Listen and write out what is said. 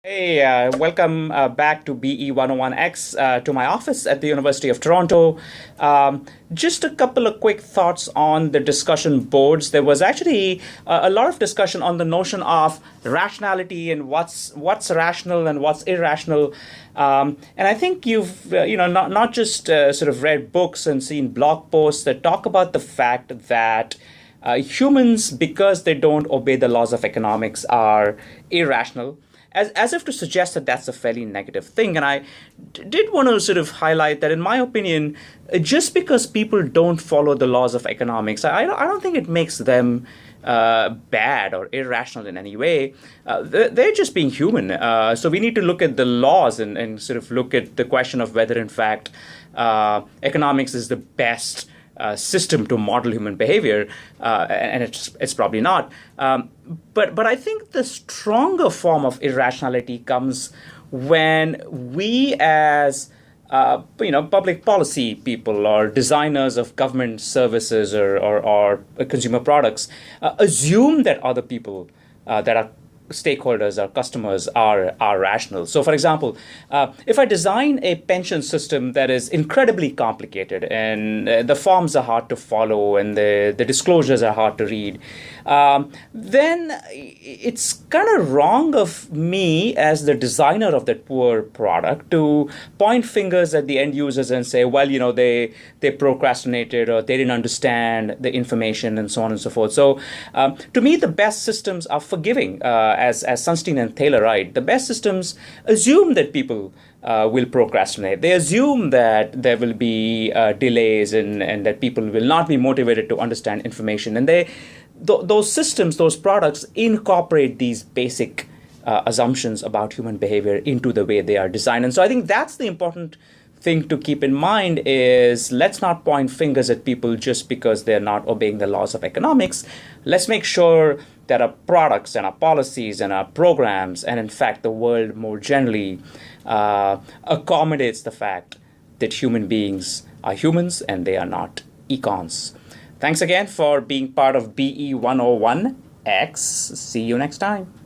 Hey, welcome back to BE 101X to my office at the University of Toronto. Just a couple of quick thoughts on the discussion boards. There was actually a lot of discussion on the notion of rationality and what's rational and what's irrational. And I think you've not just sort of read books and seen blog posts that talk about the fact that humans, because they don't obey the laws of economics, are irrational, as if to suggest that that's a fairly negative thing. And I did want to sort of highlight that, in my opinion, just because people don't follow the laws of economics, I don't think it makes them bad or irrational in any way. They're just being human. So we need to look at the laws and sort of look at the question of whether, in fact, economics is the best system to model human behavior, and it's probably not. But I think the stronger form of irrationality comes when we, as public policy people or designers of government services or consumer products, assume that other people that are stakeholders, our customers, are rational. So, for example, if I design a pension system that is incredibly complicated and the forms are hard to follow and the disclosures are hard to read, then it's kind of wrong of me as the designer of that poor product to point fingers at the end users and say, well, they procrastinated or they didn't understand the information and so on and so forth. So, to me, the best systems are forgiving. As Sunstein and Thaler write, the best systems assume that people will procrastinate. They assume that there will be delays and that people will not be motivated to understand information. And those systems, those products incorporate these basic assumptions about human behavior into the way they are designed. And so I think that's the important thing to keep in mind is let's not point fingers at people just because they're not obeying the laws of economics. Let's make sure that our products and our policies and our programs and, in fact, the world more generally accommodates the fact that human beings are humans and they are not econs. Thanks again for being part of BE 101X. See you next time.